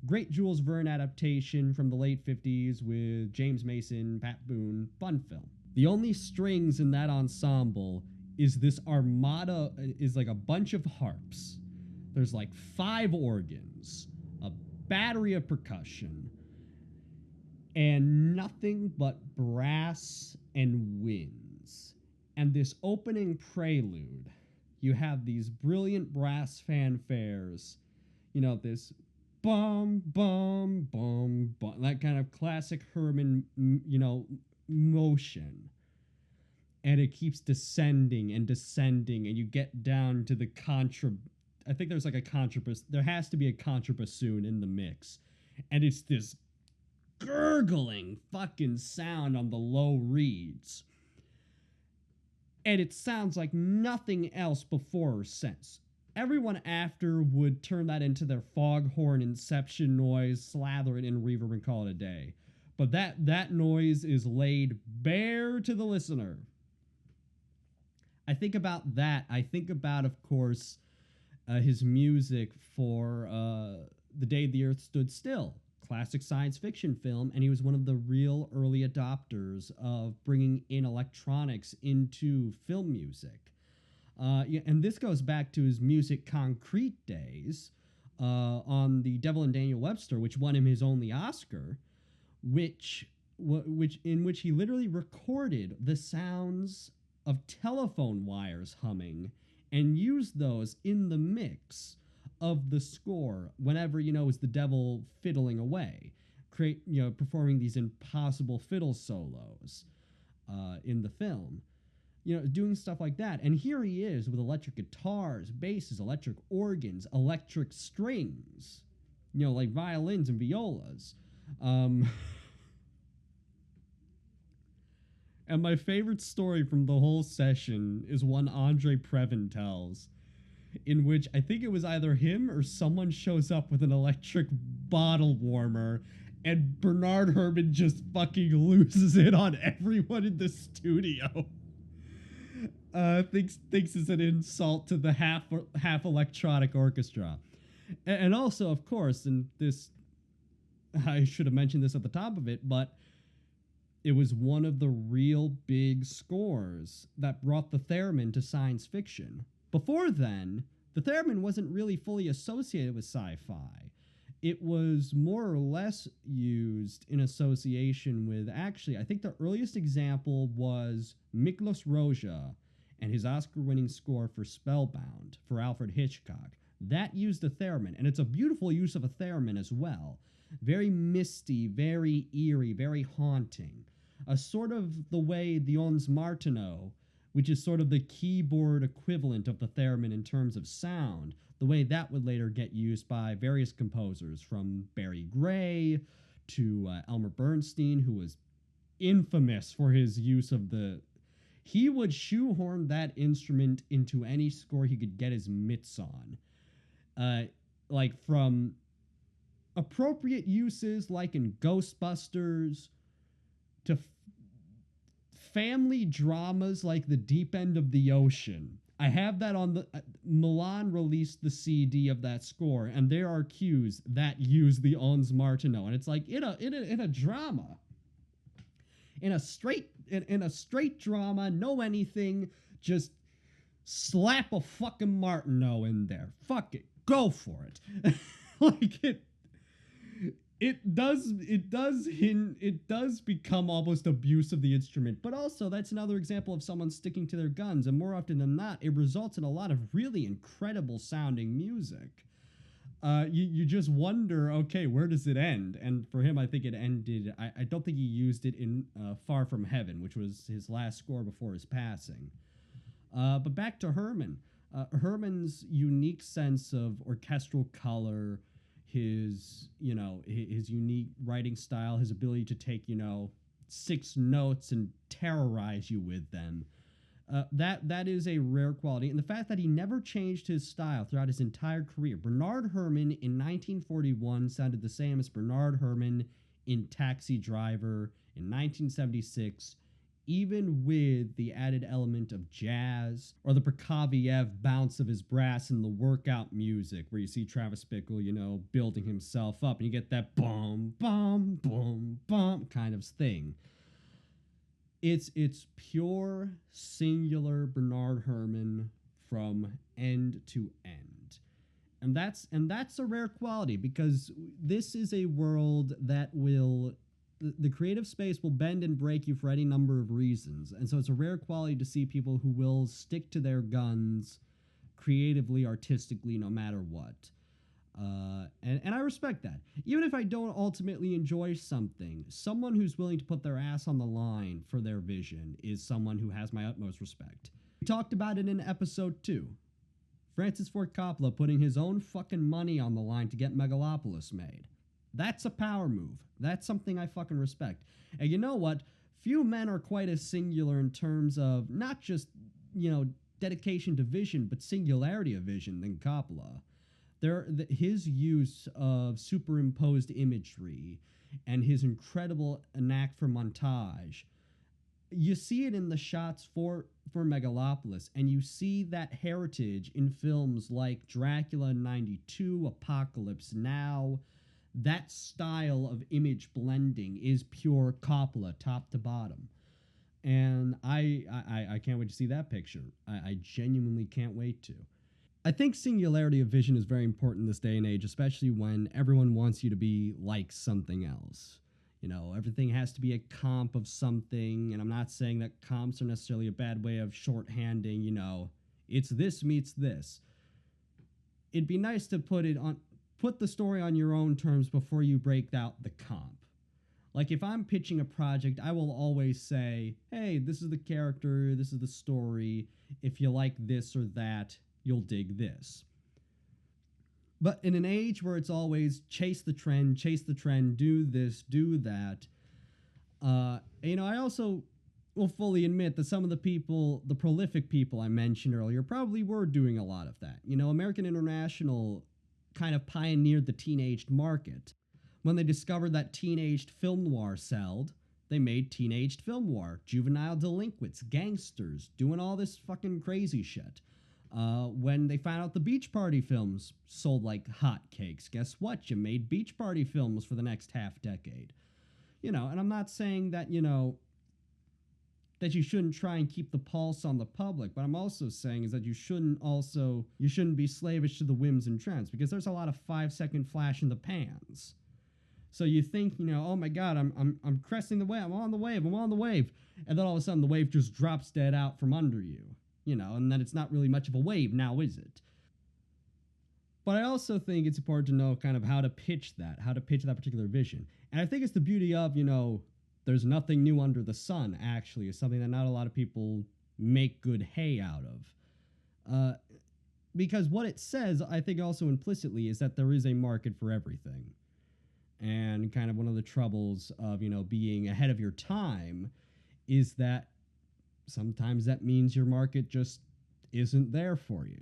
A: Great Jules Verne adaptation from the late 50s with James Mason, Pat Boone, fun film. The only strings in that ensemble is this armada, is like a bunch of harps. There's like 5 organs, a battery of percussion, and nothing but brass and winds. And this opening prelude, you have these brilliant brass fanfares, this bum, bum, bum, bum, that kind of classic Herrmann, motion. And it keeps descending and descending, and you get down to the I think there's like a contrabass. There has to be a contrabassoon in the mix. And it's this gurgling fucking sound on the low reeds. And it sounds like nothing else before or since. Everyone after would turn that into their foghorn inception noise, slather it in reverb, and call it a day. But that noise is laid bare to the listener. I think about that. I think about, of course, his music for The Day the Earth Stood Still, classic science fiction film, and he was one of the real early adopters of bringing in electronics into film music. And this goes back to his music concrete days on The Devil and Daniel Webster, which won him his only Oscar, in which he literally recorded the sounds of telephone wires humming and used those in the mix of the score whenever, is the devil fiddling away, performing these impossible fiddle solos in the film. Doing stuff like that. And here he is with electric guitars, basses, electric organs, electric strings, like violins and violas. And my favorite story from the whole session is one Andre Previn tells, in which I think it was either him or someone shows up with an electric bottle warmer, and Bernard Herrmann just fucking loses it on everyone in the studio. Thinks it's an insult to the half electronic orchestra. And also, of course, and this, I should have mentioned this at the top of it, but it was one of the real big scores that brought the theremin to science fiction. Before then, the theremin wasn't really fully associated with sci-fi. It was more or less used in association with, actually, I think the earliest example was Miklos Rozsa and his Oscar-winning score for Spellbound for Alfred Hitchcock. That used a theremin, and it's a beautiful use of a theremin as well. Very misty, very eerie, very haunting. A sort of the way the Ons Martineau, which is sort of the keyboard equivalent of the theremin in terms of sound, the way that would later get used by various composers, from Barry Gray to Elmer Bernstein, who was infamous for his use of he would shoehorn that instrument into any score he could get his mitts on. Like from appropriate uses like in Ghostbusters to family dramas like The Deep End of the Ocean, I have that on the Milan released the CD of that score, and there are cues that use the Ons Martineau, and it's like in a drama, in a straight drama, no anything, just slap a fucking Martineau in there. Fuck it, go for it. Like it does become almost abuse of the instrument, but also that's another example of someone sticking to their guns, and more often than not, it results in a lot of really incredible sounding music. You just wonder, okay, where does it end? And for him, I think it ended. I don't think he used it in Far From Heaven, which was his last score before his passing. But back to Herman. Herman's unique sense of orchestral color, his unique writing style, his ability to take 6 notes and terrorize you with them. That is a rare quality, and the fact that he never changed his style throughout his entire career. Bernard Herrmann in 1941 sounded the same as Bernard Herrmann in Taxi Driver in 1976, even with the added element of jazz or the Prokofiev bounce of his brass in the workout music, where you see Travis Bickle, building himself up, and you get that boom, boom, boom, boom kind of thing. It's pure, singular Bernard Herrmann from end to end. And that's a rare quality, because this is a world that the creative space will bend and break you for any number of reasons. And so it's a rare quality to see people who will stick to their guns creatively, artistically, no matter what. And I respect that. Even if I don't ultimately enjoy something, someone who's willing to put their ass on the line for their vision is someone who has my utmost respect. We talked about it in episode 2. Francis Ford Coppola putting his own fucking money on the line to get Megalopolis made. That's a power move. That's something I fucking respect. And you know what? Few men are quite as singular in terms of not just, dedication to vision, but singularity of vision than Coppola. His use of superimposed imagery and his incredible knack for montage, you see it in the shots for Megalopolis, and you see that heritage in films like Dracula in 92, Apocalypse Now. That style of image blending is pure Coppola, top to bottom. And I can't wait to see that picture. I genuinely can't wait to. I think singularity of vision is very important in this day and age, especially when everyone wants you to be like something else. Everything has to be a comp of something, and I'm not saying that comps are necessarily a bad way of shorthanding, it's this meets this. It'd be nice to put the story on your own terms before you break out the comp. Like, if I'm pitching a project, I will always say, hey, this is the character, this is the story. If you like this or that, you'll dig this. But in an age where it's always chase the trend, do this, do that, I also will fully admit that some of the prolific people I mentioned earlier probably were doing a lot of that. American International kind of pioneered the teenaged market. When they discovered that teenaged film noir sold, they made teenaged film noir, juvenile delinquents, gangsters, doing all this fucking crazy shit. When they found out the beach party films sold like hotcakes, guess what? You made beach party films for the next half decade. And I'm not saying that, that you shouldn't try and keep the pulse on the public, but I'm also saying is that you shouldn't be slavish to the whims and trends, because there's a lot of 5-second flash in the pans. So you think, oh my God, I'm cresting the wave, I'm on the wave, and then all of a sudden the wave just drops dead out from under you. And then it's not really much of a wave now, is it? But I also think it's important to know kind of how to pitch that particular vision. And I think it's the beauty of, there's nothing new under the sun, actually, is something that not a lot of people make good hay out of. Because what it says, I think also implicitly, is that there is a market for everything. And kind of one of the troubles of, being ahead of your time is that sometimes that means your market just isn't there for you.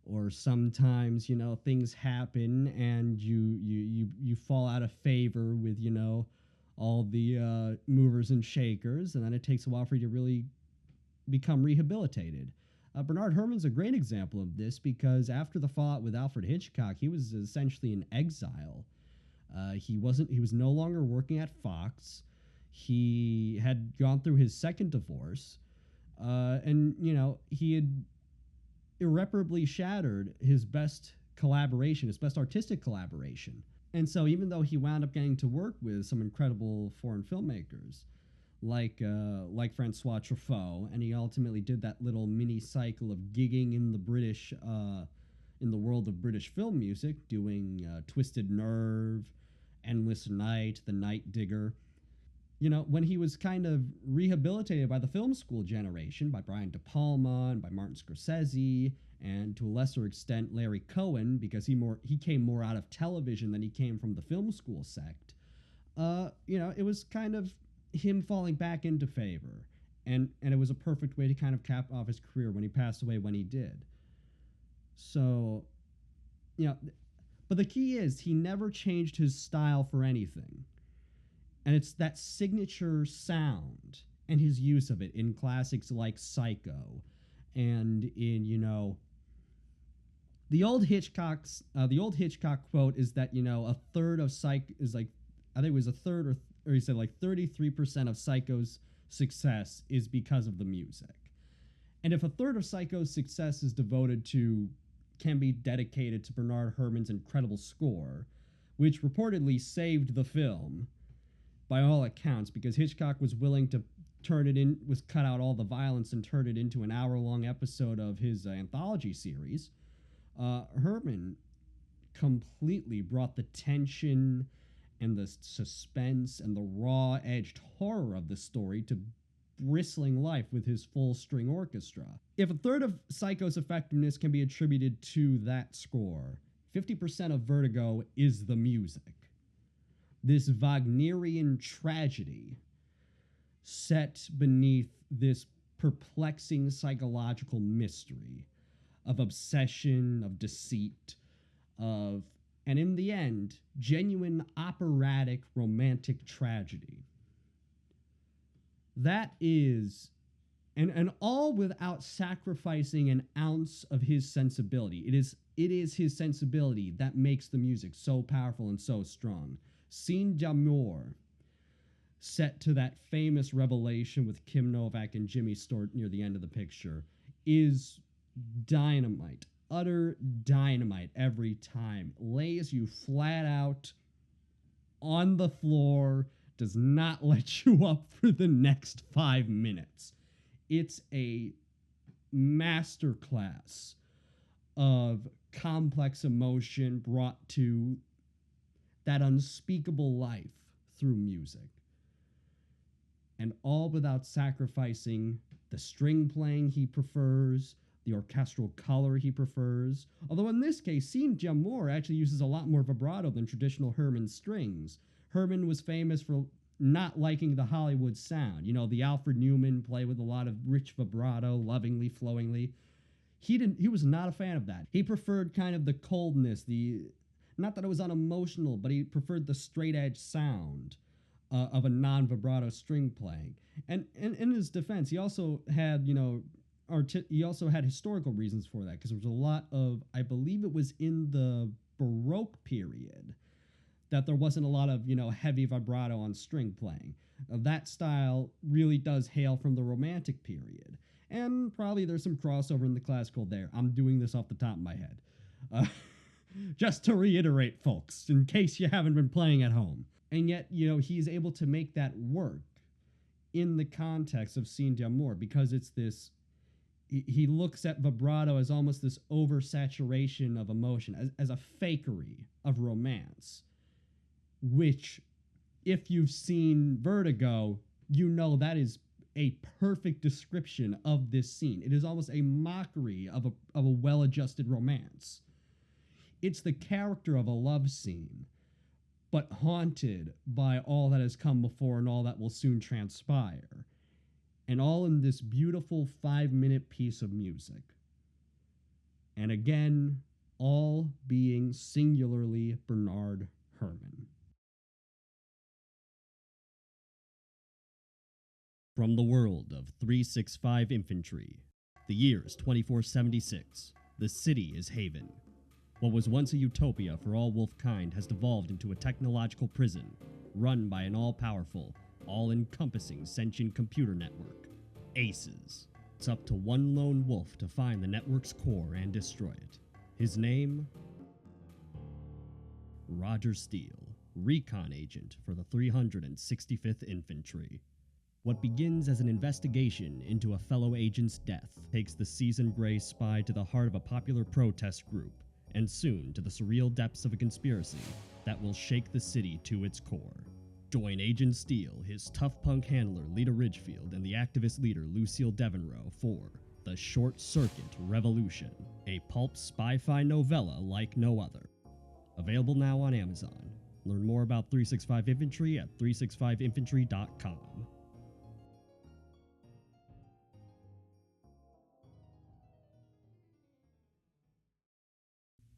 A: Or sometimes, things happen and you fall out of favor with, all the movers and shakers, and then it takes a while for you to really become rehabilitated. Bernard Herrmann's a great example of this because after the fallout with Alfred Hitchcock, he was essentially in exile. He was no longer working at Fox. He had gone through his second divorce, and he had irreparably shattered his best collaboration, his best artistic collaboration. And so even though he wound up getting to work with some incredible foreign filmmakers like Francois Truffaut, and he ultimately did that little mini cycle of gigging in the world of British film music, doing Twisted Nerve, Endless Night, The Night Digger. When he was kind of rehabilitated by the film school generation, by Brian De Palma and by Martin Scorsese, and to a lesser extent Larry Cohen, because he came more out of television than he came from the film school sect. It was kind of him falling back into favor, and it was a perfect way to kind of cap off his career when he passed away when he did. So, but the key is he never changed his style for anything. And it's that signature sound and his use of it in classics like Psycho and in, the old Hitchcock quote is that, a third of Psycho is like, I think it was a third or he said like 33% of Psycho's success is because of the music. And if a third of Psycho's success can be dedicated to Bernard Herrmann's incredible score, which reportedly saved the film, by all accounts, because Hitchcock was willing to cut out all the violence and turn it into an hour-long episode of his anthology series. Herrmann completely brought the tension and the suspense and the raw-edged horror of the story to bristling life with his full-string orchestra. If a third of Psycho's effectiveness can be attributed to that score, 50% of Vertigo is the music. This Wagnerian tragedy set beneath this perplexing psychological mystery of obsession, of deceit, and in the end, genuine operatic romantic tragedy. That is, and all without sacrificing an ounce of his sensibility. It is his sensibility that makes the music so powerful and so strong. Scene d'amour, set to that famous revelation with Kim Novak and Jimmy Stewart near the end of the picture, is dynamite, utter dynamite every time. Lays you flat out on the floor, does not let you up for the next 5 minutes. It's a masterclass of complex emotion brought to that unspeakable life through music. And all without sacrificing the string playing he prefers, the orchestral color he prefers. Although in this case, Scene d'amour actually uses a lot more vibrato than traditional Herrmann strings. Herrmann was famous for not liking the Hollywood sound. The Alfred Newman play with a lot of rich vibrato, lovingly, flowingly. He was not a fan of that. He preferred kind of the coldness, not that it was unemotional, but he preferred the straight edge sound of a non-vibrato string playing. And in his defense, he also had, historical reasons for that, because there was a lot of, I believe it was in the Baroque period, that there wasn't a lot of, heavy vibrato on string playing. That style really does hail from the Romantic period. And probably there's some crossover in the classical there. I'm doing this off the top of my head. Just to reiterate, folks, in case you haven't been playing at home. And yet, he's able to make that work in the context of Scene d'amour, because it's this, he looks at vibrato as almost this oversaturation of emotion, as a fakery of romance, which, if you've seen Vertigo, that is a perfect description of this scene. It is almost a mockery of a well-adjusted romance. It's the character of a love scene, but haunted by all that has come before and all that will soon transpire. And all in this beautiful 5-minute piece of music. And again, all being singularly Bernard Herrmann. From the world of 365 Infantry, The year is 2476. The city is Haven. What was once a utopia for all wolf kind has devolved into a technological prison, run by an all-powerful, all-encompassing sentient computer network, ACES. It's up to one lone wolf to find the network's core and destroy it. His name? Roger Steele, recon agent for the 365th Infantry. What begins as an investigation into a fellow agent's death takes the seasoned gray spy to the heart of a popular protest group, and soon to the surreal depths of a conspiracy that will shake the city to its core. Join Agent Steele, his tough punk handler Lita Ridgefield, and the activist leader Lucille Devenreaux for The Short Circuit Revolution, a pulp spy-fi novella like no other. Available now on Amazon. Learn more about 365 Infantry at 365infantry.com.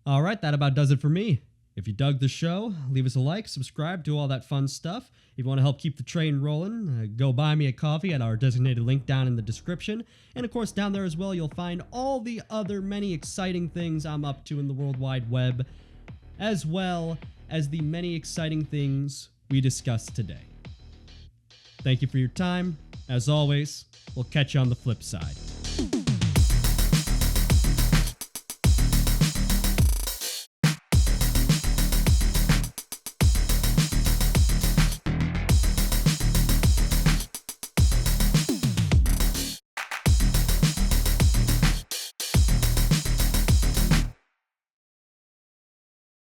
A: Alright, that about does it for me. If you dug the show, leave us a like, subscribe, do all that fun stuff. If you want to help keep the train rolling, go buy me a coffee at our designated link down in the description. And of course, down there as well, you'll find all the other many exciting things I'm up to in the World Wide Web, as well as the many exciting things we discussed today. Thank you for your time. As always, we'll catch you on the flip side.